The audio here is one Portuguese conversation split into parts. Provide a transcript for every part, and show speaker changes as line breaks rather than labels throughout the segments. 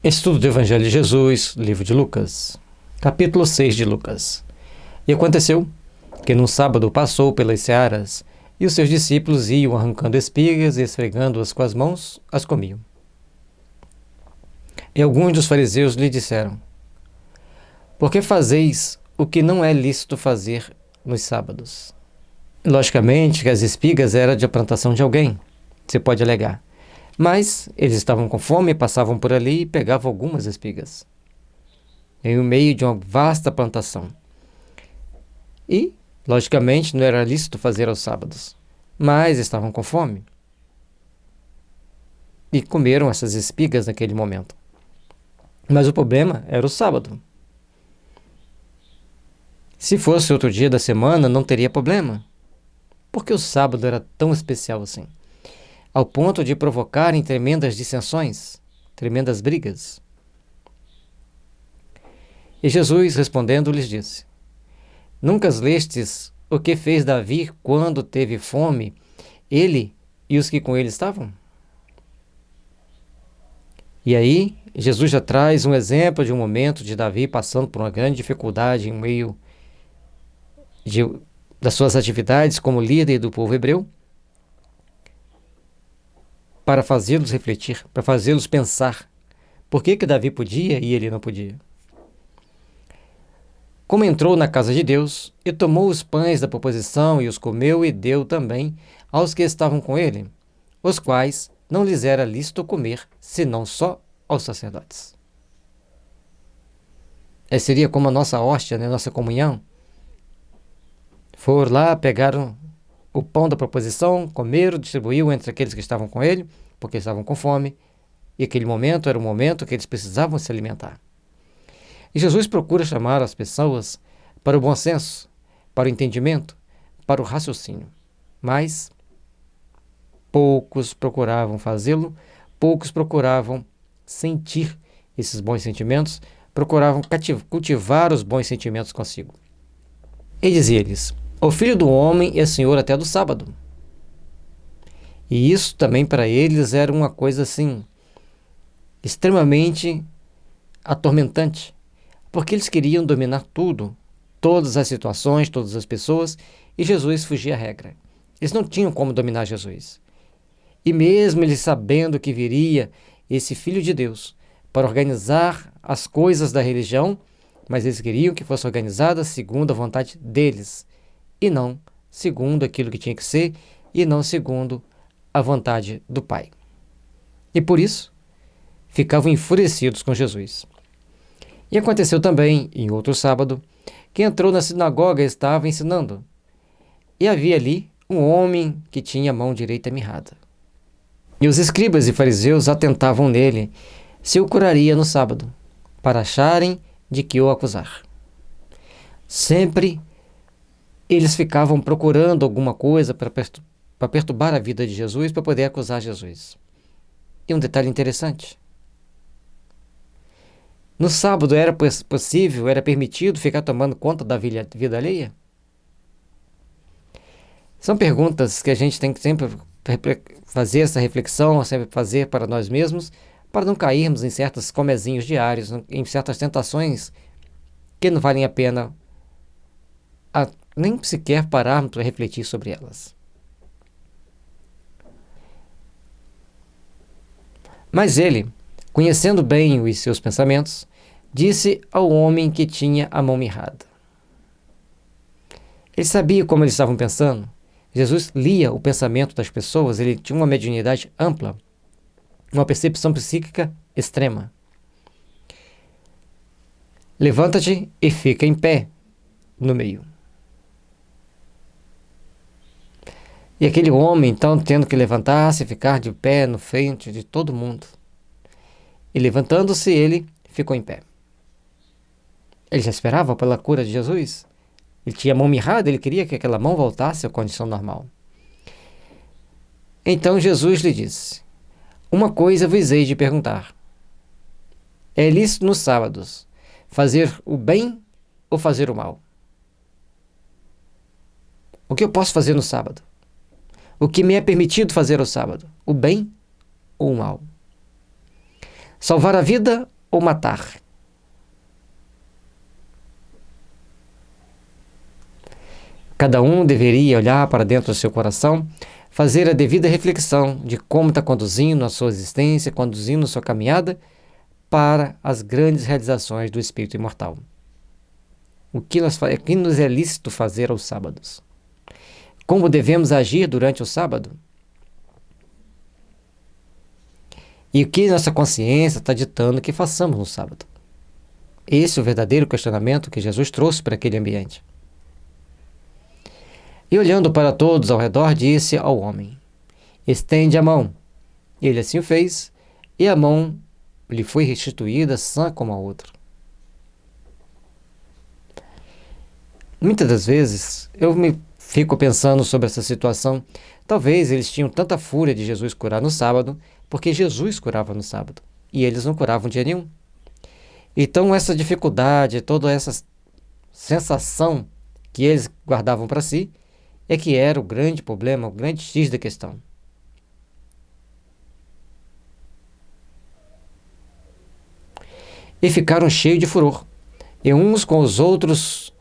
Estudo do Evangelho de Jesus, livro de Lucas, capítulo 6 de Lucas. E aconteceu que num sábado passou pelas searas, e os seus discípulos iam arrancando espigas e esfregando-as com as mãos, as comiam. E alguns dos fariseus lhe disseram: Por que fazeis o que não é lícito fazer nos sábados? Logicamente que as espigas eram de plantação de alguém, você pode alegar. Mas eles estavam com fome, passavam por ali e pegavam algumas espigas, em meio de uma vasta plantação. E, logicamente, não era lícito fazer aos sábados, mas estavam com fome. E comeram essas espigas naquele momento. Mas o problema era o sábado. Se fosse outro dia da semana, não teria problema. Porque o sábado era tão especial assim, ao ponto de provocarem tremendas dissensões, tremendas brigas. E Jesus, respondendo, lhes disse: Nunca lestes o que fez Davi quando teve fome, ele e os que com ele estavam? E aí, Jesus já traz um exemplo de um momento de Davi passando por uma grande dificuldade em meio das suas atividades como líder do povo hebreu, para fazê-los refletir, para fazê-los pensar por que Davi podia e ele não podia. Como entrou na casa de Deus e tomou os pães da proposição e os comeu e deu também aos que estavam com ele, os quais não lhes era lícito comer, senão só aos sacerdotes. Seria como a nossa hóstia, né, nossa comunhão. Foram lá, pegaram o pão da proposição, comeram, distribuíram entre aqueles que estavam com ele, porque estavam com fome, e aquele momento era o momento que eles precisavam se alimentar. E Jesus procura chamar as pessoas para o bom senso, para o entendimento, para o raciocínio. Mas poucos procuravam fazê-lo, poucos procuravam sentir esses bons sentimentos, procuravam cultivar os bons sentimentos consigo. E dizia-lhes: O Filho do Homem é Senhor até do sábado. E isso também para eles era uma coisa assim, extremamente atormentante, porque eles queriam dominar tudo, todas as situações, todas as pessoas, e Jesus fugia à regra. Eles não tinham como dominar Jesus. E mesmo eles sabendo que viria esse Filho de Deus para organizar as coisas da religião, mas eles queriam que fosse organizada segundo a vontade deles, e não segundo aquilo que tinha que ser, e não segundo a vontade do Pai. E por isso, ficavam enfurecidos com Jesus. E aconteceu também, em outro sábado, que entrou na sinagoga e estava ensinando. E havia ali um homem que tinha a mão direita mirrada. E os escribas e fariseus atentavam nele se o curaria no sábado, para acharem de que o acusar. Sempre eles ficavam procurando alguma coisa para perturbar a vida de Jesus, para poder acusar Jesus. E um detalhe interessante: no sábado era possível, era permitido ficar tomando conta da vida alheia? São perguntas que a gente tem que sempre fazer essa reflexão, sempre fazer para nós mesmos, para não cairmos em certos comezinhos diários, em certas tentações que não valem a pena nem sequer pararmos para refletir sobre elas. Mas ele, conhecendo bem os seus pensamentos, disse ao homem que tinha a mão mirrada. Ele sabia como eles estavam pensando. Jesus lia o pensamento das pessoas, ele tinha uma mediunidade ampla, uma percepção psíquica extrema. Levanta-te e fica em pé no meio. E aquele homem, então, tendo que levantar-se e ficar de pé no frente de todo mundo. E levantando-se, ele ficou em pé. Ele já esperava pela cura de Jesus. Ele tinha a mão mirrada, ele queria que aquela mão voltasse à condição normal. Então Jesus lhe disse: Uma coisa vos hei de perguntar. É lícito nos sábados fazer o bem ou fazer o mal? O que eu posso fazer no sábado? O que me é permitido fazer ao sábado? O bem ou o mal? Salvar a vida ou matar? Cada um deveria olhar para dentro do seu coração, fazer a devida reflexão de como está conduzindo a sua existência, conduzindo a sua caminhada para as grandes realizações do Espírito imortal. O que nos é lícito fazer aos sábados? Como devemos agir durante o sábado? E o que nossa consciência está ditando que façamos no sábado? Esse é o verdadeiro questionamento que Jesus trouxe para aquele ambiente. E olhando para todos ao redor, disse ao homem: estende a mão. Ele assim o fez, e a mão lhe foi restituída sã como a outra. Muitas das vezes eu me fico pensando sobre essa situação. Talvez eles tinham tanta fúria de Jesus curar no sábado, porque Jesus curava no sábado, e eles não curavam dia nenhum. Então essa dificuldade, toda essa sensação que eles guardavam para si, é que era o grande problema, o grande X da questão. E ficaram cheios de furor, e uns com os outros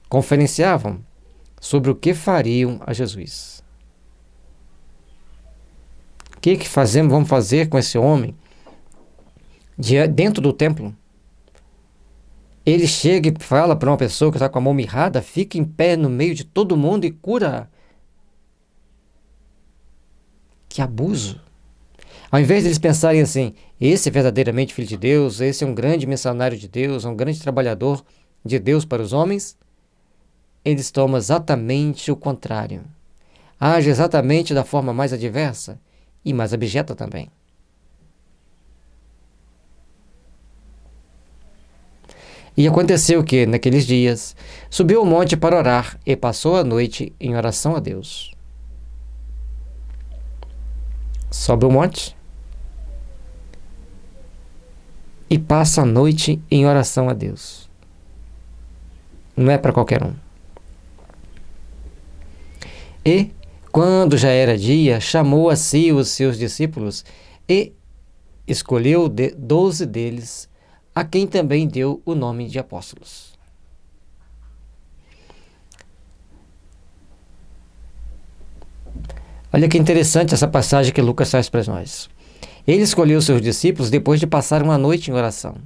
conferenciavam sobre o que fariam a Jesus. O que vamos fazer com esse homem dentro do templo? Ele chega e fala para uma pessoa que está com a mão mirrada, fica em pé no meio de todo mundo e cura. Que abuso! Ao invés de eles pensarem assim, esse é verdadeiramente filho de Deus, esse é um grande missionário de Deus, um grande trabalhador de Deus para os homens, eles tomam exatamente o contrário. Agem exatamente da forma mais adversa e mais abjeta também. E aconteceu que, naqueles dias, subiu ao monte para orar e passou a noite em oração a Deus. Sobe o monte e passa a noite em oração a Deus. Não é para qualquer um. E, quando já era dia, chamou a si os seus discípulos e escolheu 12 deles, a quem também deu o nome de apóstolos. Olha que interessante essa passagem que Lucas traz para nós. Ele escolheu seus discípulos depois de passar uma noite em oração.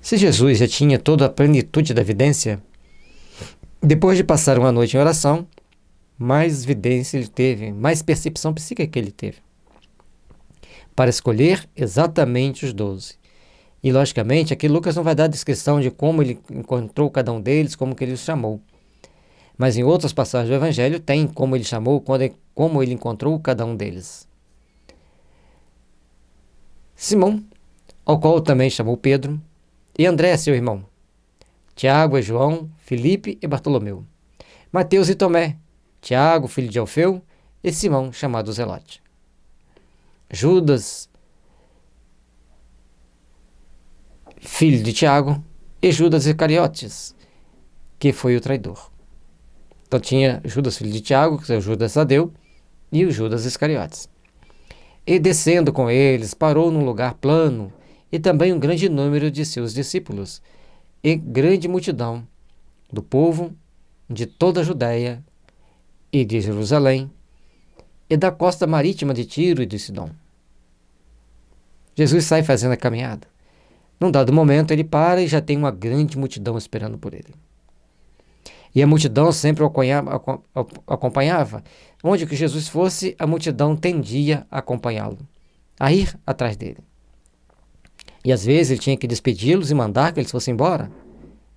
Se Jesus já tinha toda a plenitude da vidência, depois de passar uma noite em oração, mais vidência ele teve, mais percepção psíquica que ele teve, para escolher exatamente os 12. E, logicamente, aqui Lucas não vai dar descrição de como ele encontrou cada um deles, como que ele os chamou. Mas em outras passagens do Evangelho tem como ele chamou, como ele encontrou cada um deles. Simão, ao qual também chamou Pedro, e André, seu irmão, Tiago e João, Filipe e Bartolomeu, Mateus e Tomé, Tiago, filho de Alfeu, e Simão, chamado Zelote, Judas, filho de Tiago, e Judas Iscariotes, que foi o traidor. Então tinha Judas, filho de Tiago, que é o Judas Tadeu, e o Judas Iscariotes. E descendo com eles, parou num lugar plano, e também um grande número de seus discípulos, e grande multidão do povo de toda a Judéia e de Jerusalém, e da costa marítima de Tiro e de Sidom. Jesus sai fazendo a caminhada. Num dado momento ele para e já tem uma grande multidão esperando por ele. E a multidão sempre o acompanhava. Onde que Jesus fosse, a multidão tendia a acompanhá-lo, a ir atrás dele. E às vezes ele tinha que despedi-los e mandar que eles fossem embora,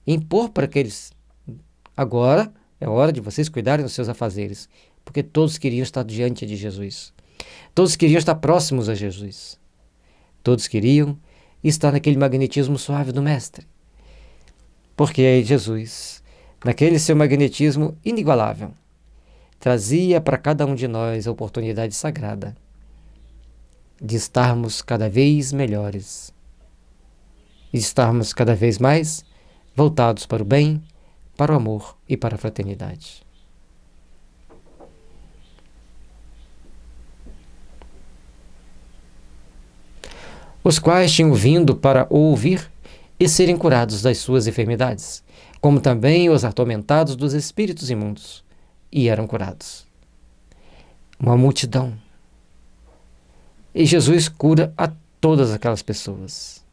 e impor para que eles: agora é hora de vocês cuidarem dos seus afazeres, porque todos queriam estar diante de Jesus. Todos queriam estar próximos a Jesus. Todos queriam estar naquele magnetismo suave do Mestre. Porque aí Jesus, naquele seu magnetismo inigualável, trazia para cada um de nós a oportunidade sagrada de estarmos cada vez melhores, de estarmos cada vez mais voltados para o bem, para o amor e para a fraternidade. os quais tinham vindo para o ouvir e serem curados das suas enfermidades, como também os atormentados dos espíritos imundos, e eram curados. Uma multidão. E Jesus cura a todas aquelas pessoas.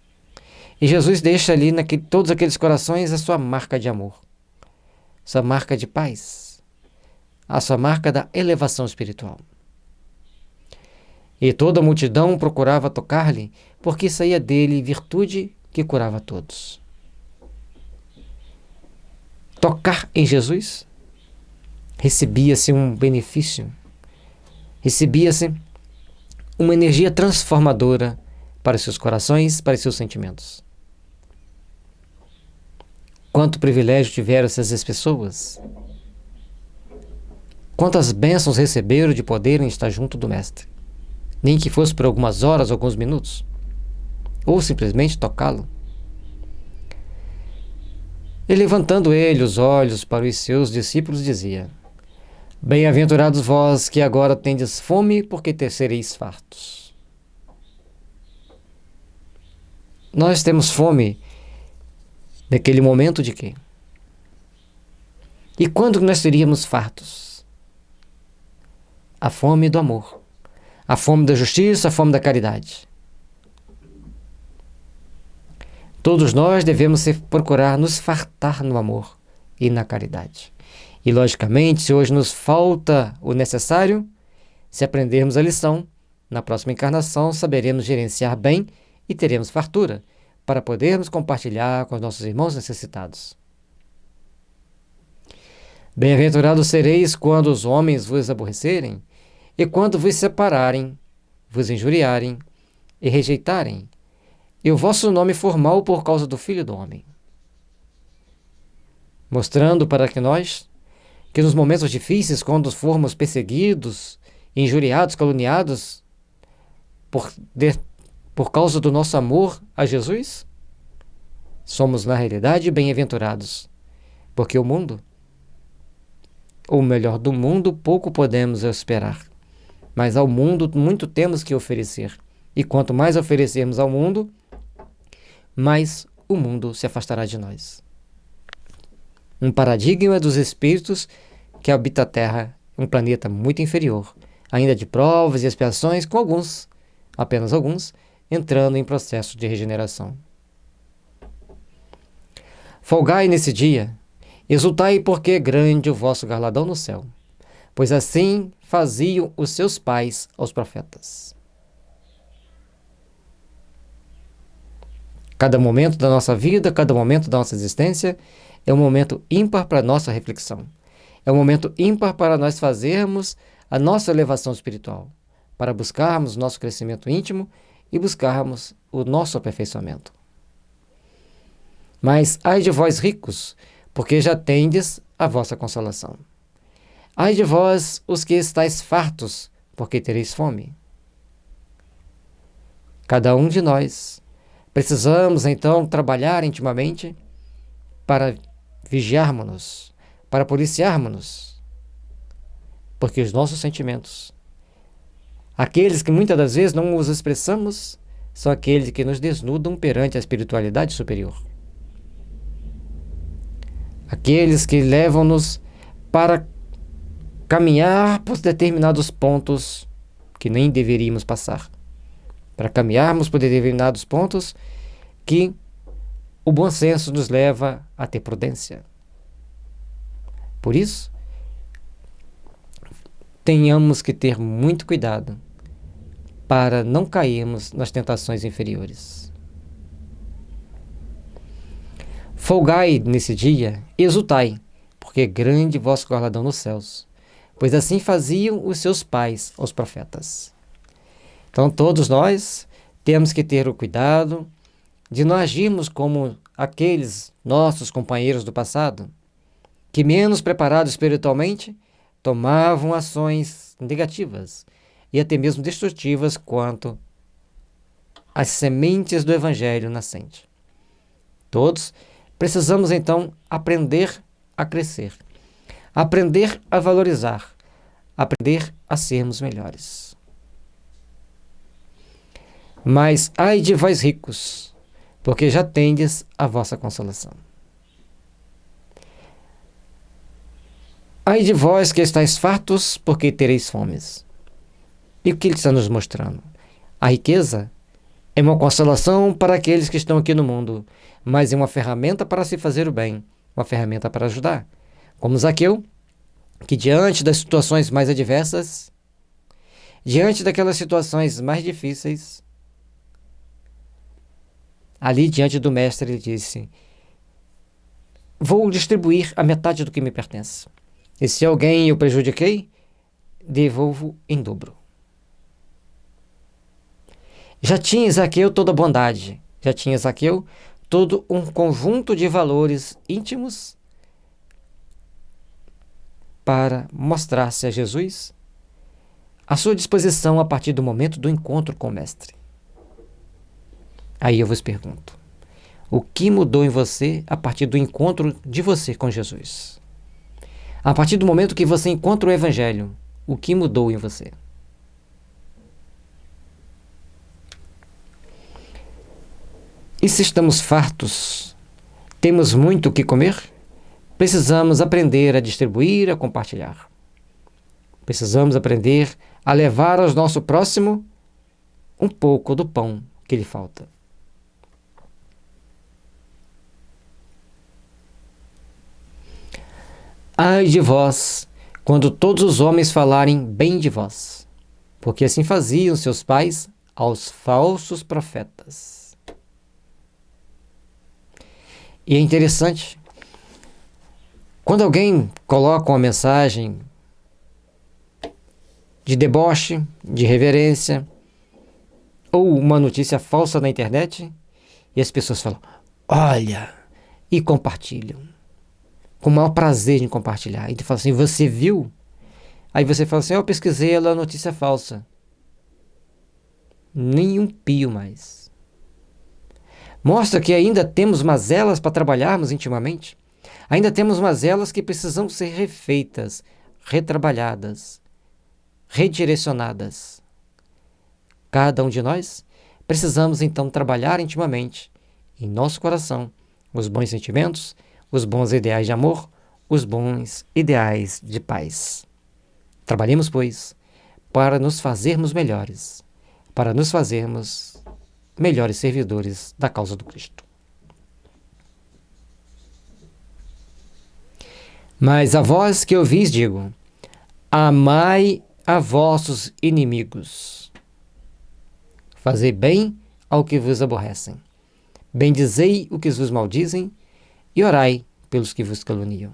E Jesus deixa ali todos aqueles corações a sua marca de amor, sua marca de paz, a sua marca da elevação espiritual. E toda a multidão procurava tocar-lhe, porque saía dele virtude que curava a todos. Tocar em Jesus, recebia-se um benefício, recebia-se uma energia transformadora para seus corações, para seus sentimentos. Quanto privilégio tiveram essas pessoas? Quantas bênçãos receberam de poderem estar junto do Mestre? Nem que fosse por algumas horas, alguns minutos, ou simplesmente tocá-lo. E levantando ele os olhos para os seus discípulos, dizia: Bem-aventurados vós que agora tendes fome, porque sereis fartos. Nós temos fome naquele momento de quê? E quando nós seríamos fartos? A fome do amor, a fome da justiça, a fome da caridade. Todos nós devemos procurar nos fartar no amor e na caridade. E, logicamente, se hoje nos falta o necessário, se aprendermos a lição, na próxima encarnação saberemos gerenciar bem e teremos fartura para podermos compartilhar com os nossos irmãos necessitados. Bem-aventurados sereis quando os homens vos aborrecerem e quando vos separarem, vos injuriarem e rejeitarem, e o vosso nome for mau por causa do Filho do Homem. Mostrando para que nós, que nos momentos difíceis, quando formos perseguidos, injuriados, caluniados, por causa do nosso amor a Jesus, somos na realidade bem-aventurados, porque o mundo, ou melhor, do mundo pouco podemos esperar, mas ao mundo muito temos que oferecer, e quanto mais oferecermos ao mundo, mais o mundo se afastará de nós. Um paradigma dos espíritos que habita a Terra, um planeta muito inferior, ainda de provas e expiações, com alguns, apenas alguns, entrando em processo de regeneração. Folgai nesse dia, exultai porque é grande o vosso galardão no céu, pois assim faziam os seus pais aos profetas. Cada momento da nossa vida, cada momento da nossa existência é um momento ímpar para a nossa reflexão. É um momento ímpar para nós fazermos a nossa elevação espiritual, para buscarmos nosso crescimento íntimo e buscarmos o nosso aperfeiçoamento. Mas ai de vós ricos, porque já tendes a vossa consolação. Ai de vós os que estáis fartos, porque tereis fome. Cada um de nós precisamos, então, trabalhar intimamente para vigiarmos-nos, para policiarmos-nos, porque os nossos sentimentos, aqueles que muitas das vezes não os expressamos, são aqueles que nos desnudam perante a espiritualidade superior. Aqueles que levam-nos para caminhar por determinados pontos que nem deveríamos passar. Para caminharmos por determinados pontos que o bom senso nos leva a ter prudência. Por isso, tenhamos que ter muito cuidado para não cairmos nas tentações inferiores. Folgai nesse dia, exultai, porque é grande vosso galardão nos céus, pois assim faziam os seus pais aos profetas. Então todos nós temos que ter o cuidado de não agirmos como aqueles nossos companheiros do passado, que menos preparados espiritualmente, tomavam ações negativas e até mesmo destrutivas quanto às sementes do Evangelho nascente. Todos precisamos então aprender a crescer, aprender a valorizar, aprender a sermos melhores. Mas ai de vós ricos, porque já tendes a vossa consolação. Ai de vós que estáis fartos, porque tereis fomes. E o que ele está nos mostrando? A riqueza é uma consolação para aqueles que estão aqui no mundo, mas é uma ferramenta para se fazer o bem, uma ferramenta para ajudar. Como Zaqueu, que diante das situações mais adversas, diante daquelas situações mais difíceis, ali diante do mestre ele disse: vou distribuir a metade do que me pertence. E se alguém eu prejudiquei, devolvo em dobro. Já tinha Zaqueu toda a bondade, já tinha Zaqueu todo um conjunto de valores íntimos para mostrar-se a Jesus à sua disposição a partir do momento do encontro com o Mestre. Aí eu vos pergunto, o que mudou em você a partir do encontro de você com Jesus? A partir do momento que você encontra o Evangelho, o que mudou em você? E se estamos fartos, temos muito o que comer, precisamos aprender a distribuir, a compartilhar. Precisamos aprender a levar ao nosso próximo um pouco do pão que lhe falta. Ai de vós, quando todos os homens falarem bem de vós, porque assim faziam seus pais aos falsos profetas. E é interessante, quando alguém coloca uma mensagem de deboche, de reverência, ou uma notícia falsa na internet, e as pessoas falam, olha, e compartilham, com o maior prazer em compartilhar. E tu fala assim, você viu? Aí você fala assim, eu pesquisei ela, notícia falsa. Nenhum pio mais. Mostra que ainda temos mazelas para trabalharmos intimamente. Ainda temos mazelas que precisam ser refeitas, retrabalhadas, redirecionadas. Cada um de nós precisamos então trabalhar intimamente, em nosso coração, os bons sentimentos, os bons ideais de amor, os bons ideais de paz. Trabalhemos, pois, para nos fazermos melhores, para nos fazermos melhores servidores da causa do Cristo. Mas a vós que ouvis digo, amai a vossos inimigos, fazei bem ao que vos aborrecem, bendizei o que vos maldizem e orai pelos que vos caluniam.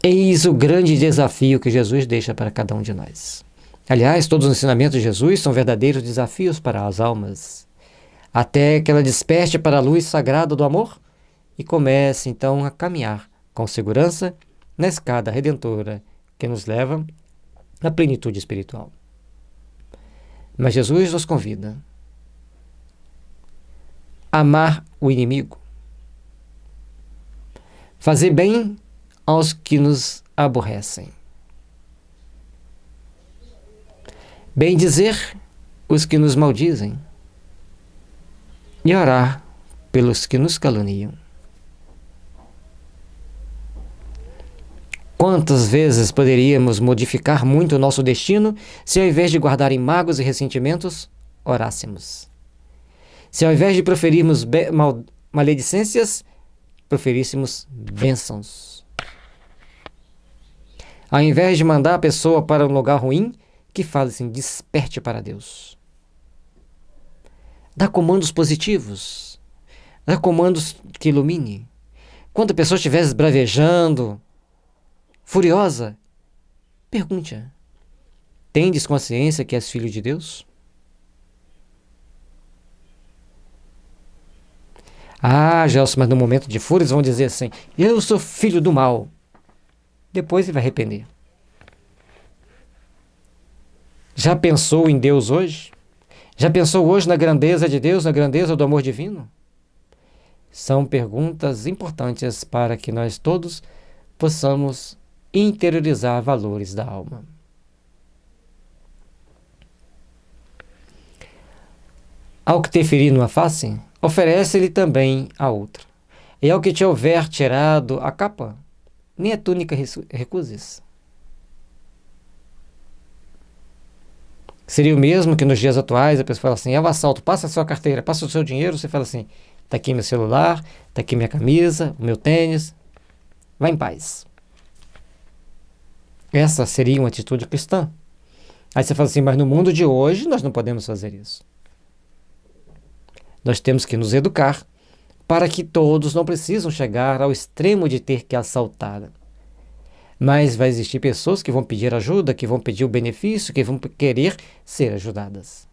Eis o grande desafio que Jesus deixa para cada um de nós. Aliás, todos os ensinamentos de Jesus são verdadeiros desafios para as almas, até que ela desperte para a luz sagrada do amor e comece então a caminhar com segurança na escada redentora que nos leva à plenitude espiritual. Mas Jesus nos convida a amar o inimigo, fazer bem aos que nos aborrecem, bendizer os que nos maldizem e orar pelos que nos caluniam. Quantas vezes poderíamos modificar muito o nosso destino se ao invés de guardarem mágoas e ressentimentos, orássemos? Se ao invés de proferirmos maledicências, proferíssemos bênçãos? Ao invés de mandar a pessoa para um lugar ruim, que fala assim, desperte para Deus. Dá comandos positivos. Dá comandos que ilumine. Quando a pessoa estiver esbravejando, furiosa, pergunte-a, tendes consciência que és filho de Deus? Ah, Gelson, mas no momento de fúria eles vão dizer assim, eu sou filho do mal. Depois ele vai arrepender. Já pensou em Deus hoje? Já pensou hoje na grandeza de Deus, na grandeza do amor divino? São perguntas importantes para que nós todos possamos interiorizar valores da alma. Ao que te ferir numa face, oferece-lhe também a outra. E ao que te houver tirado a capa, nem a túnica recuses. Seria o mesmo que nos dias atuais a pessoa fala assim, é um assalto, passa a sua carteira, passa o seu dinheiro, você fala assim, tá aqui meu celular, tá aqui minha camisa, o meu tênis, vá em paz. Essa seria uma atitude cristã. Aí você fala assim, mas no mundo de hoje nós não podemos fazer isso. Nós temos que nos educar para que todos não precisam chegar ao extremo de ter que assaltar. Mas vai existir pessoas que vão pedir ajuda, que vão pedir o benefício, que vão querer ser ajudadas.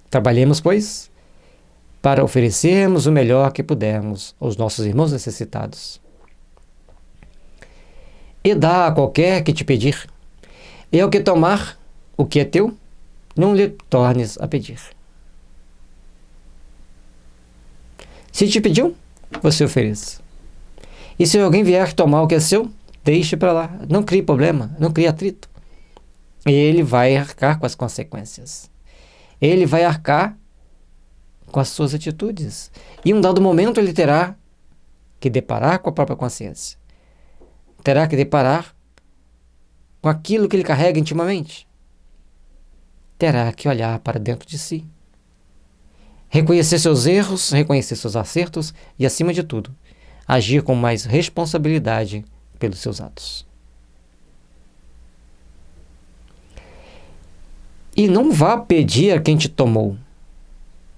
Trabalhemos, pois, para oferecermos o melhor que pudermos aos nossos irmãos necessitados. E dá a qualquer que te pedir, e ao que tomar o que é teu, não lhe tornes a pedir. Se te pediu, você ofereça. E se alguém vier tomar o que é seu, deixe para lá. Não crie problema, não crie atrito. E ele vai arcar com as consequências. Ele vai arcar com as suas atitudes. E em um dado momento ele terá que deparar com a própria consciência. Terá que deparar com aquilo que ele carrega intimamente. Terá que olhar para dentro de si. Reconhecer seus erros, reconhecer seus acertos e, acima de tudo, agir com mais responsabilidade pelos seus atos. E não vá pedir a quem te tomou.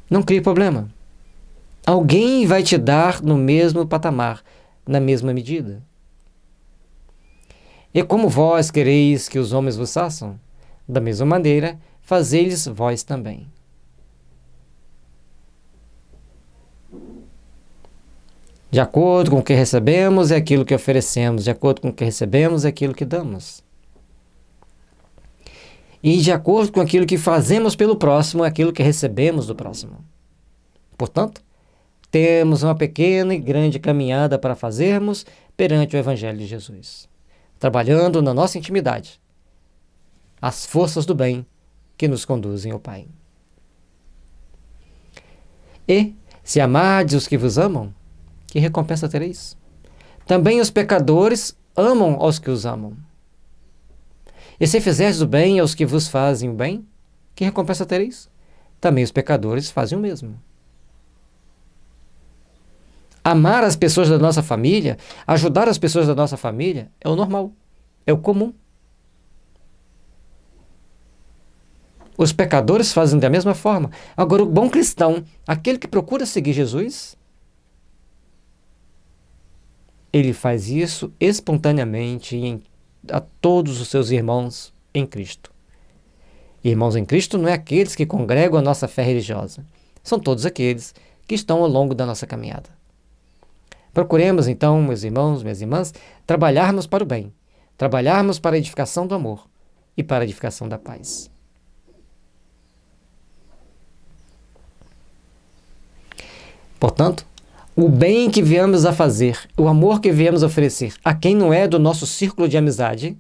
Não crie problema. Alguém vai te dar no mesmo patamar, na mesma medida. E como vós quereis que os homens vos façam, da mesma maneira, fazei-lhes vós também. De acordo com o que recebemos é aquilo que oferecemos, de acordo com o que recebemos é aquilo que damos. E de acordo com aquilo que fazemos pelo próximo é aquilo que recebemos do próximo. Portanto, temos uma pequena e grande caminhada para fazermos perante o Evangelho de Jesus, trabalhando na nossa intimidade, as forças do bem que nos conduzem ao Pai. E, se amardes os que vos amam, que recompensa tereis? Também os pecadores amam aos que os amam. E se fizerdes o bem aos que vos fazem o bem, que recompensa tereis? Também os pecadores fazem o mesmo. Amar as pessoas da nossa família, ajudar as pessoas da nossa família, é o normal, é o comum. Os pecadores fazem da mesma forma. Agora, o bom cristão, aquele que procura seguir Jesus, ele faz isso espontaneamente a todos os seus irmãos em Cristo. Irmãos em Cristo não é aqueles que congregam a nossa fé religiosa. São todos aqueles que estão ao longo da nossa caminhada. Procuremos, então, meus irmãos, minhas irmãs, trabalharmos para o bem, trabalharmos para a edificação do amor e para a edificação da paz. Portanto, o bem que viemos a fazer, o amor que viemos a oferecer a quem não é do nosso círculo de amizade,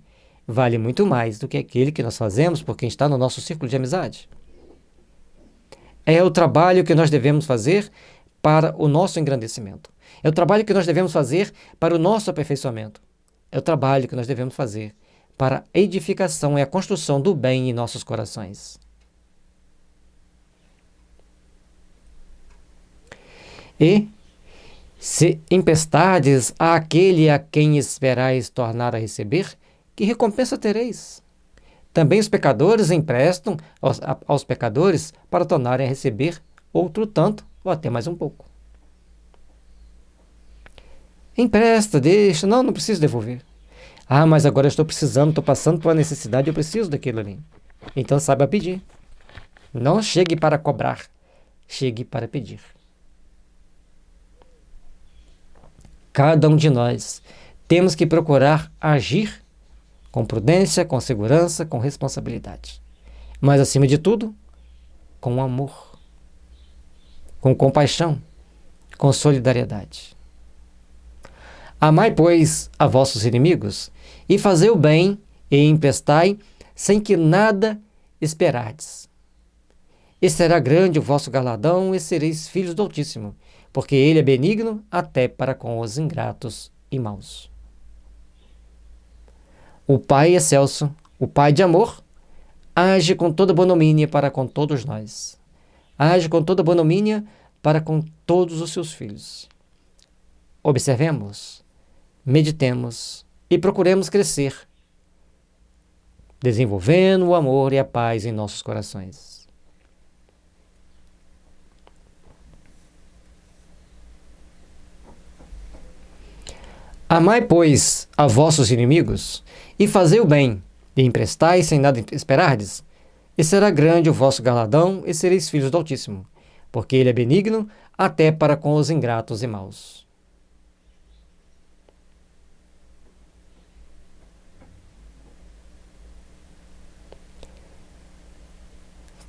vale muito mais do que aquele que nós fazemos por quem está no nosso círculo de amizade. É o trabalho que nós devemos fazer para o nosso engrandecimento. É o trabalho que nós devemos fazer para o nosso aperfeiçoamento. É o trabalho que nós devemos fazer para a edificação e a construção do bem em nossos corações. E, se emprestardes àquele a quem esperais tornar a receber, que recompensa tereis? Também os pecadores emprestam aos pecadores para tornarem a receber outro tanto, ou até mais um pouco. Empresta, deixa, não preciso devolver. Ah, mas agora eu estou precisando, estou passando por uma necessidade, eu preciso daquilo ali. Então saiba pedir. Não chegue para cobrar, chegue para pedir. Cada um de nós temos que procurar agir com prudência, com segurança, com responsabilidade. Mas, acima de tudo, com amor, com compaixão, com solidariedade. Amai, pois, a vossos inimigos, e fazei o bem, e emprestai, sem que nada esperardes. E será grande o vosso galardão, e sereis filhos do Altíssimo, porque ele é benigno até para com os ingratos e maus. O Pai excelso, o Pai de amor, age com toda bonomínia para com todos nós. Age com toda bonomínia para com todos os seus filhos. Observemos, meditemos e procuremos crescer, desenvolvendo o amor e a paz em nossos corações. Amai, pois, a vossos inimigos, e fazei o bem, e emprestai sem nada esperardes, e será grande o vosso galardão, e sereis filhos do Altíssimo, porque ele é benigno até para com os ingratos e maus.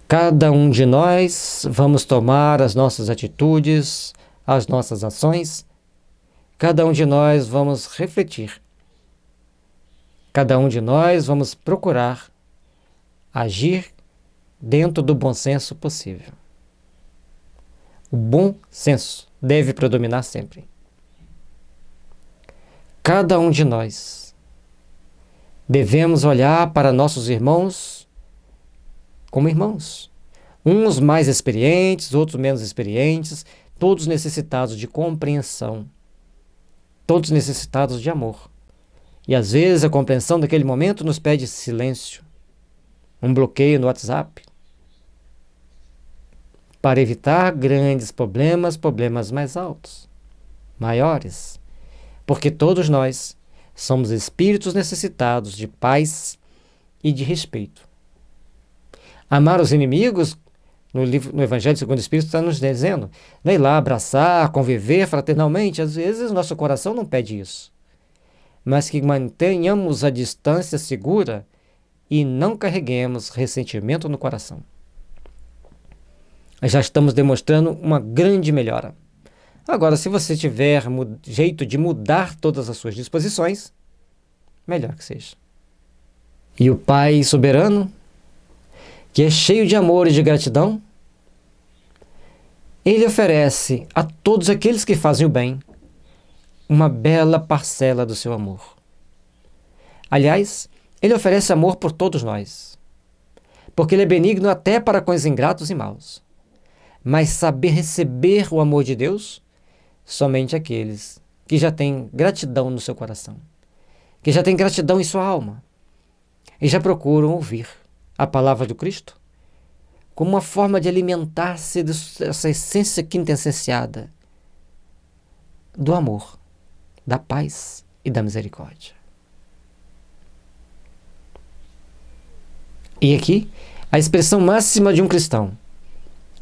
Cada um de nós vamos tomar as nossas atitudes, as nossas ações. Cada um de nós vamos refletir. Cada um de nós vamos procurar agir dentro do bom senso possível. O bom senso deve predominar sempre. Cada um de nós devemos olhar para nossos irmãos como irmãos. Uns mais experientes, outros menos experientes, todos necessitados de compreensão. Todos necessitados de amor. E às vezes a compreensão daquele momento nos pede silêncio, um bloqueio no WhatsApp, para evitar grandes problemas mais altos, maiores, porque todos nós somos espíritos necessitados de paz e de respeito. Amar os inimigos, no Evangelho segundo o Espírito está nos dizendo, não é ir lá abraçar, conviver fraternalmente. Às vezes nosso coração não pede isso, mas que mantenhamos a distância segura e não carreguemos ressentimento no coração. Já estamos demonstrando uma grande melhora. Agora, se você tiver jeito de mudar todas as suas disposições, melhor que seja. E o Pai soberano, que é cheio de amor e de gratidão, ele oferece a todos aqueles que fazem o bem uma bela parcela do seu amor. Aliás, ele oferece amor por todos nós, porque ele é benigno até para com os ingratos e maus. Mas saber receber o amor de Deus, somente aqueles que já têm gratidão no seu coração, que já têm gratidão em sua alma, e já procuram ouvir a palavra do Cristo como uma forma de alimentar-se dessa essência quintessenciada do amor, da paz e da misericórdia. E aqui, a expressão máxima de um cristão: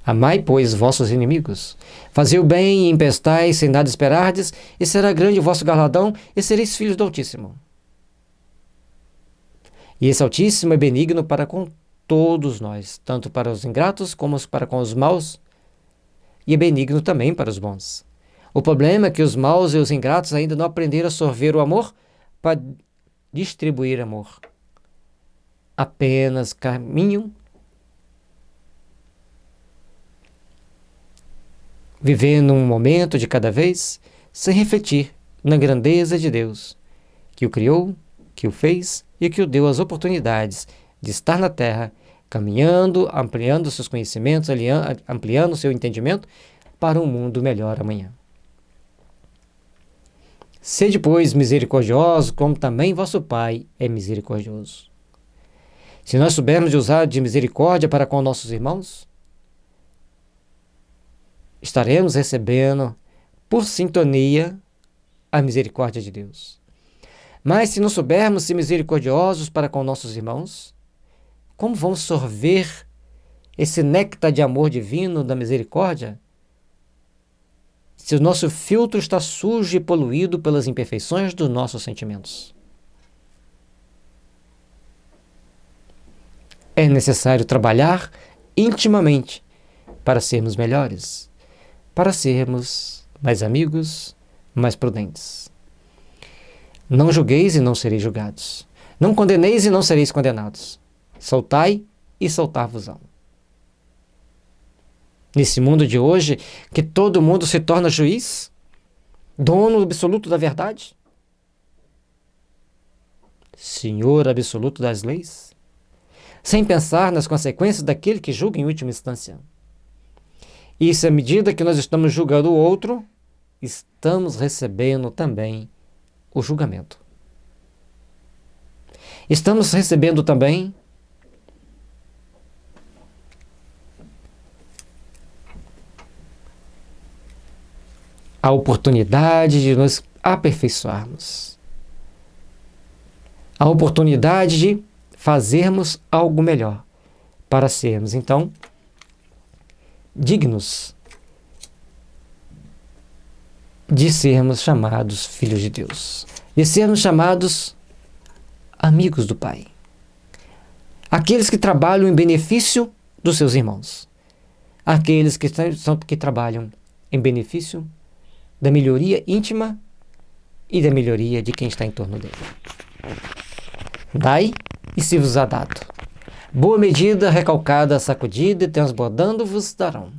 amai, pois, vossos inimigos, fazei o bem e emprestai sem nada esperardes, e será grande o vosso galardão, e sereis filhos do Altíssimo. E esse Altíssimo é benigno para com todos nós, tanto para os ingratos como para com os maus, e é benigno também para os bons. O problema é que os maus e os ingratos ainda não aprenderam a sorver o amor para distribuir amor. Apenas caminham vivendo um momento de cada vez, sem refletir na grandeza de Deus, que o criou, que o fez e que o deu as oportunidades de estar na Terra, caminhando, ampliando seus conhecimentos, ampliando seu entendimento para um mundo melhor amanhã. Sede, pois, misericordiosos, como também vosso Pai é misericordioso. Se nós soubermos de usar de misericórdia para com nossos irmãos, estaremos recebendo, por sintonia, a misericórdia de Deus. Mas se não soubermos ser misericordiosos para com nossos irmãos, como vamos sorver esse néctar de amor divino da misericórdia, se o nosso filtro está sujo e poluído pelas imperfeições dos nossos sentimentos? É necessário trabalhar intimamente para sermos melhores, para sermos mais amigos, mais prudentes. Não julgueis e não sereis julgados. Não condeneis e não sereis condenados. Soltai e soltar-vos-ão. Nesse mundo de hoje, que todo mundo se torna juiz, dono absoluto da verdade, senhor absoluto das leis, sem pensar nas consequências daquele que julga em última instância. Isso, à medida que nós estamos julgando o outro, estamos recebendo também o julgamento. Estamos recebendo também a oportunidade de nos aperfeiçoarmos, a oportunidade de fazermos algo melhor para sermos, então, dignos de sermos chamados filhos de Deus, de sermos chamados amigos do Pai, aqueles que trabalham em benefício dos seus irmãos, aqueles que trabalham em benefício da melhoria íntima e da melhoria de quem está em torno dele. Dai e se vos há dado. Boa medida, recalcada, sacudida e transbordando vos darão.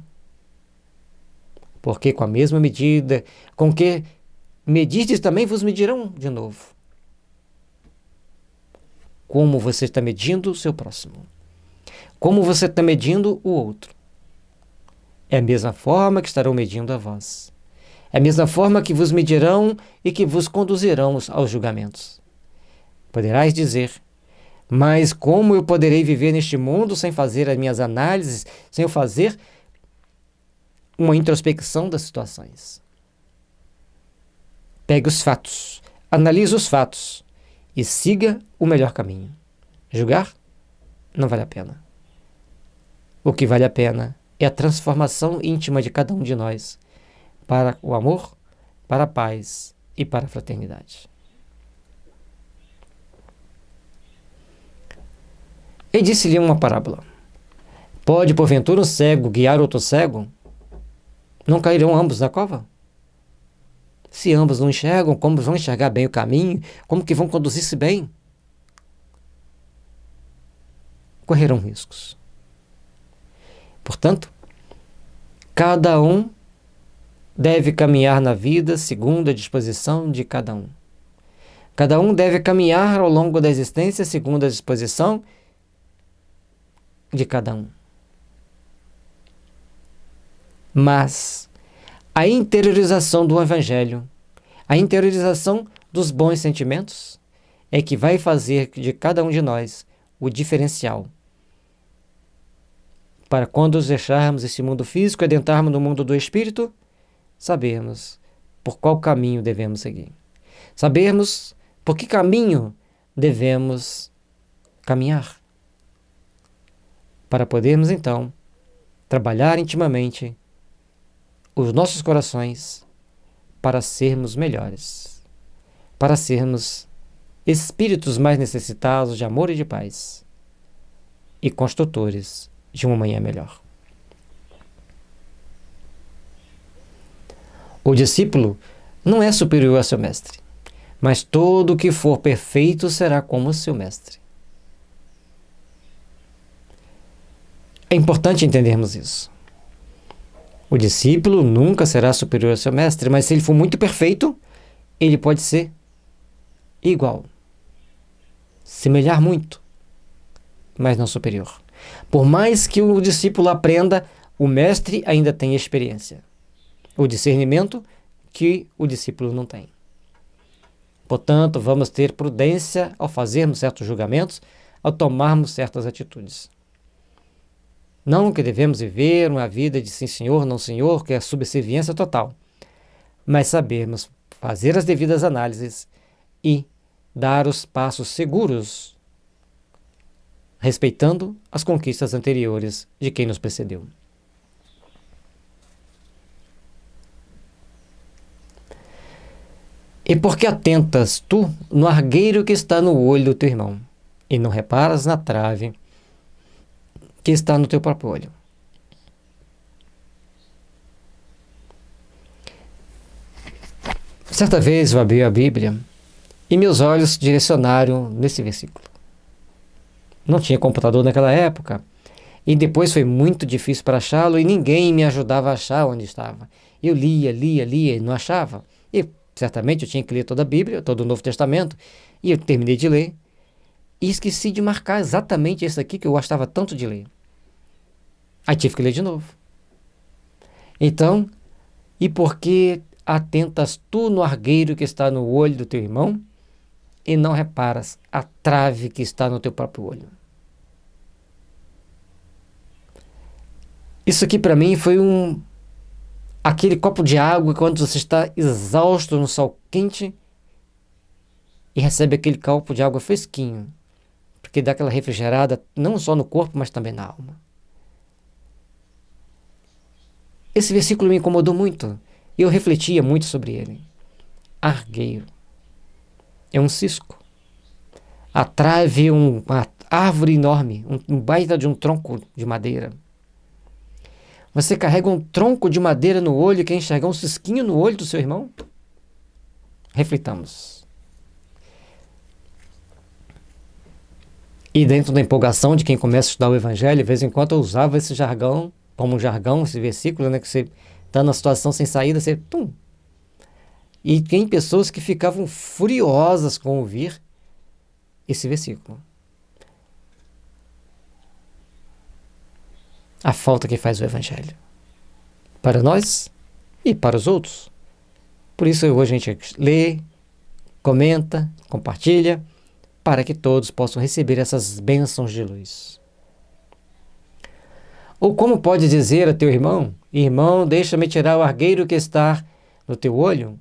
Porque com a mesma medida com que medirdes também vos medirão de novo. Como você está medindo o seu próximo? Como você está medindo o outro? É a mesma forma que estarão medindo a vós. É a mesma forma que vos medirão e que vos conduzirão aos julgamentos. Poderás dizer: mas como eu poderei viver neste mundo sem fazer as minhas análises, sem eu fazer uma introspecção das situações? Pegue os fatos, analise os fatos e siga o melhor caminho. Julgar não vale a pena. O que vale a pena é a transformação íntima de cada um de nós para o amor, para a paz e para a fraternidade. E disse-lhe uma parábola: pode, porventura, um cego guiar outro cego? Não cairão ambos na cova? Se ambos não enxergam, como vão enxergar bem o caminho? Como que vão conduzir-se bem? Correrão riscos. Portanto, cada um deve caminhar na vida segundo a disposição de cada um. Cada um deve caminhar ao longo da existência segundo a disposição de cada um. Mas a interiorização do Evangelho, a interiorização dos bons sentimentos, é que vai fazer de cada um de nós o diferencial para quando nos deixarmos esse mundo físico e adentrarmos no mundo do Espírito, sabermos por qual caminho devemos seguir. Sabermos por que caminho devemos caminhar. Para podermos, então, trabalhar intimamente os nossos corações para sermos melhores, para sermos espíritos mais necessitados de amor e de paz e construtores de uma manhã melhor. O discípulo não é superior a seu mestre, mas todo o que for perfeito será como seu mestre. É importante entendermos isso. O discípulo nunca será superior ao seu mestre, mas se ele for muito perfeito, ele pode ser igual, semelhar muito, mas não superior. Por mais que o discípulo aprenda, o mestre ainda tem experiência, o discernimento que o discípulo não tem. Portanto, vamos ter prudência ao fazermos certos julgamentos, ao tomarmos certas atitudes. Não que devemos viver uma vida de sim senhor, não senhor, que é a subserviência total, mas sabermos fazer as devidas análises e dar os passos seguros, respeitando as conquistas anteriores de quem nos precedeu. E por que atentas tu no argueiro que está no olho do teu irmão, e não reparas na trave que está no teu próprio olho? Certa vez eu abri a Bíblia e meus olhos direcionaram nesse versículo. Não tinha computador naquela época. E depois foi muito difícil para achá-lo e ninguém me ajudava a achar onde estava. Eu lia e não achava. E certamente eu tinha que ler toda a Bíblia, todo o Novo Testamento. E eu terminei de ler e esqueci de marcar exatamente esse aqui que eu gostava tanto de ler. Aí tive que ler de novo. Então, e por que atentas tu no argueiro que está no olho do teu irmão e não reparas a trave que está no teu próprio olho? Isso aqui para mim foi aquele copo de água quando você está exausto no sol quente e recebe aquele copo de água fresquinho, porque dá aquela refrigerada não só no corpo, mas também na alma. Esse versículo me incomodou muito e eu refletia muito sobre ele. Argueiro é um cisco. A trave é uma árvore enorme, um baita de um tronco de madeira. Você carrega um tronco de madeira no olho e quer enxergar um cisquinho no olho do seu irmão? Reflitamos. E dentro da empolgação de quem começa a estudar o Evangelho, de vez em quando eu usava esse jargão, como um jargão, esse versículo, né, que você está numa situação sem saída, você... Tum. E tem pessoas que ficavam furiosas com ouvir esse versículo. A falta que faz o Evangelho. Para nós e para os outros. Por isso hoje a gente lê, comenta, compartilha, para que todos possam receber essas bênçãos de luz. Ou como pode dizer a teu irmão, irmão, deixa-me tirar o argueiro que está no teu olho,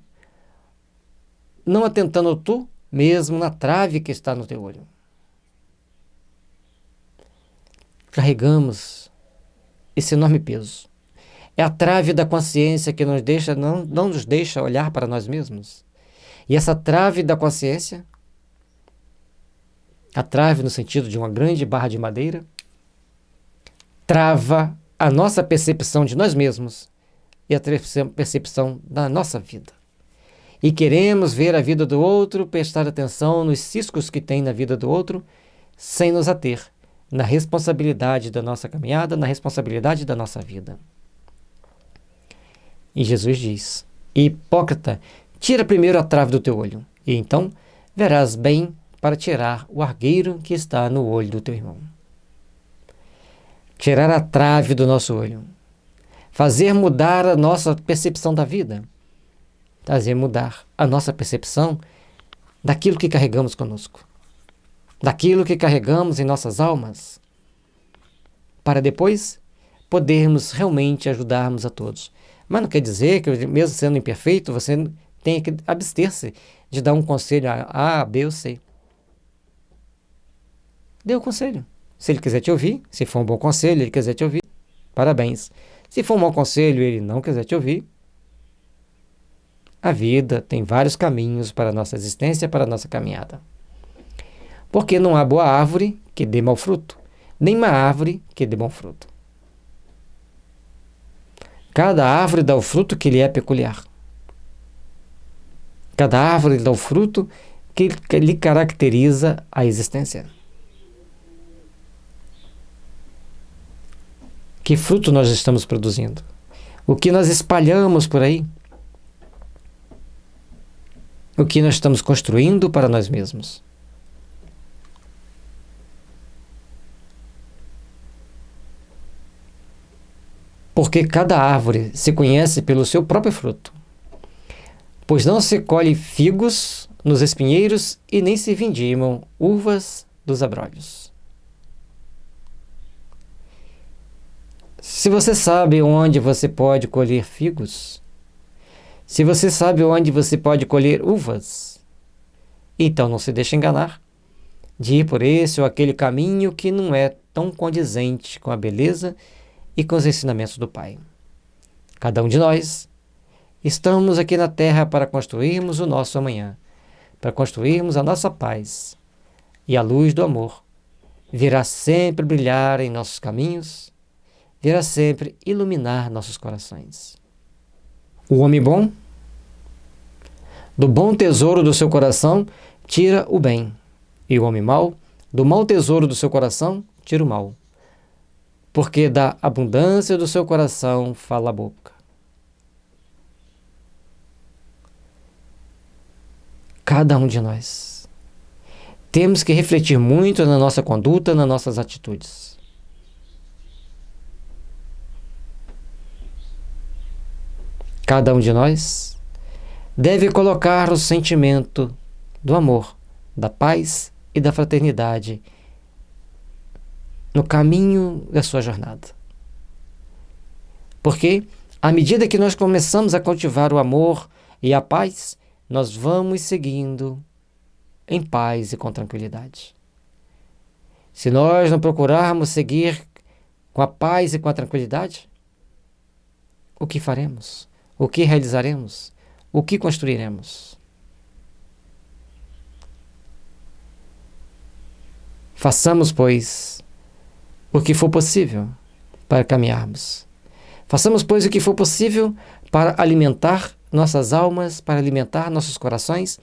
não atentando tu mesmo na trave que está no teu olho. Carregamos esse enorme peso. É a trave da consciência que nos deixa, não nos deixa olhar para nós mesmos. E essa trave da consciência, a trave no sentido de uma grande barra de madeira, trava a nossa percepção de nós mesmos e a percepção da nossa vida. E queremos ver a vida do outro, prestar atenção nos ciscos que tem na vida do outro, sem nos ater na responsabilidade da nossa caminhada, na responsabilidade da nossa vida. E Jesus diz, hipócrita, tira primeiro a trave do teu olho, e então verás bem para tirar o argueiro que está no olho do teu irmão. Tirar a trave do nosso olho. Fazer mudar a nossa percepção da vida. Fazer mudar a nossa percepção daquilo que carregamos conosco. Daquilo que carregamos em nossas almas. Para depois podermos realmente ajudarmos a todos. Mas não quer dizer que, mesmo sendo imperfeito, você tenha que abster-se de dar um conselho a B ou C. Dê o conselho. Se ele quiser te ouvir, se for um bom conselho, ele quiser te ouvir, parabéns. Se for um mau conselho e ele não quiser te ouvir, a vida tem vários caminhos para a nossa existência, para a nossa caminhada. Porque não há boa árvore que dê mau fruto, nem má árvore que dê bom fruto. Cada árvore dá o fruto que lhe é peculiar. Cada árvore dá o fruto que lhe caracteriza a existência. Que fruto nós estamos produzindo? O que nós espalhamos por aí? O que nós estamos construindo para nós mesmos? Porque cada árvore se conhece pelo seu próprio fruto. Pois não se colhe figos nos espinheiros e nem se vindimam uvas dos abrolhos. Se você sabe onde você pode colher figos, se você sabe onde você pode colher uvas, então não se deixe enganar de ir por esse ou aquele caminho que não é tão condizente com a beleza e com os ensinamentos do Pai. Cada um de nós estamos aqui na Terra para construirmos o nosso amanhã, para construirmos a nossa paz, e a luz do amor virá sempre brilhar em nossos caminhos, virá sempre iluminar nossos corações. O homem bom, do bom tesouro do seu coração, tira o bem, e o homem mau, Do mau tesouro do seu coração, tira o mal, porque da abundância do seu coração fala a boca. Cada um de nós temos que refletir muito na nossa conduta, nas nossas atitudes. Cada um de nós deve colocar o sentimento do amor, da paz e da fraternidade no caminho da sua jornada. Porque, à medida que nós começamos a cultivar o amor e a paz, nós vamos seguindo em paz e com tranquilidade. Se nós não procurarmos seguir com a paz e com a tranquilidade, o que faremos? O que realizaremos? O que construiremos? Façamos, pois, o que for possível para caminharmos. Façamos, pois, o que for possível para alimentar nossas almas, para alimentar nossos corações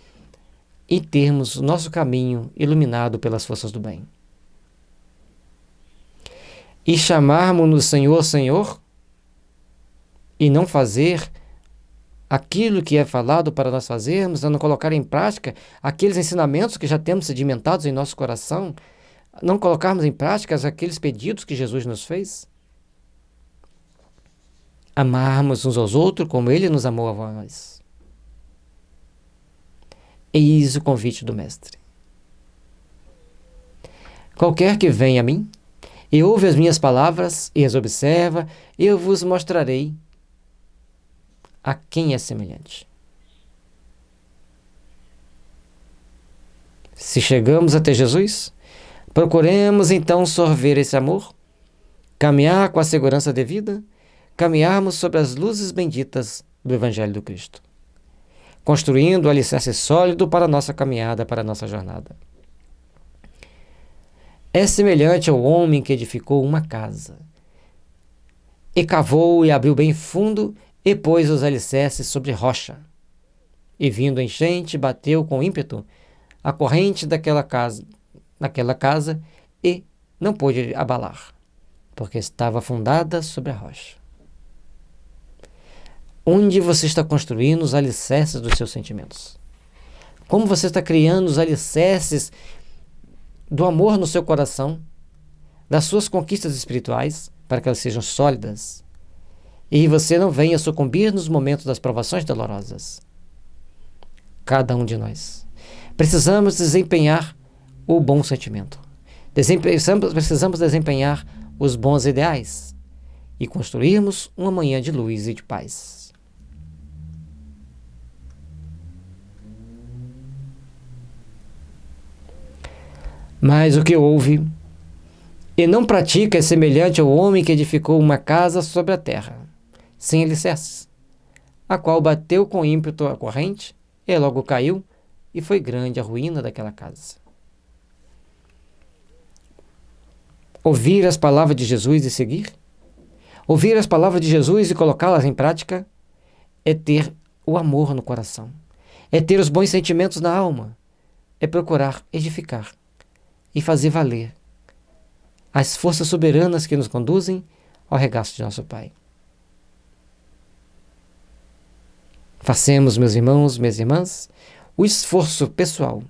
e termos o nosso caminho iluminado pelas forças do bem. E chamarmos-nos Senhor, Senhor, e não fazer aquilo que é falado para nós fazermos, a não colocar em prática aqueles ensinamentos que já temos sedimentados em nosso coração, não colocarmos em prática aqueles pedidos que Jesus nos fez. Amarmos uns aos outros como Ele nos amou a nós. Eis o convite do Mestre. Qualquer que venha a mim, e ouve as minhas palavras, e as observa, eu vos mostrarei a quem é semelhante. Se chegamos até Jesus, procuremos então sorver esse amor, caminhar com a segurança devida, caminharmos sobre as luzes benditas do Evangelho do Cristo, construindo o alicerce sólido para a nossa caminhada, para a nossa jornada. É semelhante ao homem que edificou uma casa, e cavou e abriu bem fundo, e pôs os alicerces sobre rocha. E vindo a enchente, bateu com ímpeto a corrente naquela casa, e não pôde abalar, porque estava fundada sobre a rocha. Onde você está construindo os alicerces dos seus sentimentos? Como você está criando os alicerces do amor no seu coração, das suas conquistas espirituais, para que elas sejam sólidas, e você não venha sucumbir nos momentos das provações dolorosas? Cada um de nós precisamos desempenhar o bom sentimento. Precisamos desempenhar os bons ideais e construirmos uma manhã de luz e de paz. Mas o que ouve e não pratica é semelhante ao homem que edificou uma casa sobre a terra, sem alicerces, a qual bateu com ímpeto a corrente, e logo caiu, e foi grande a ruína daquela casa. Ouvir as palavras de Jesus e seguir, ouvir as palavras de Jesus e colocá-las em prática, é ter o amor no coração, é ter os bons sentimentos na alma, é procurar edificar e fazer valer as forças soberanas que nos conduzem ao regaço de nosso Pai. Façamos, meus irmãos, minhas irmãs, o esforço pessoal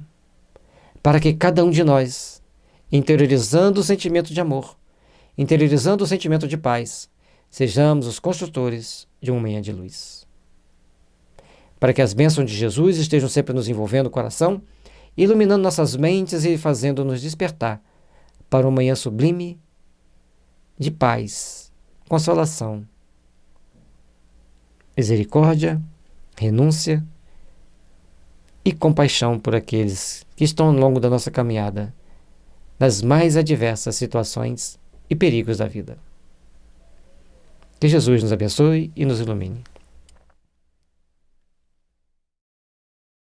para que cada um de nós, interiorizando o sentimento de amor, interiorizando o sentimento de paz, sejamos os construtores de uma manhã de luz. Para que as bênçãos de Jesus estejam sempre nos envolvendo o coração, iluminando nossas mentes e fazendo-nos despertar para uma manhã sublime de paz, consolação, misericórdia, renúncia e compaixão por aqueles que estão ao longo da nossa caminhada, nas mais adversas situações e perigos da vida. Que Jesus nos abençoe e nos ilumine.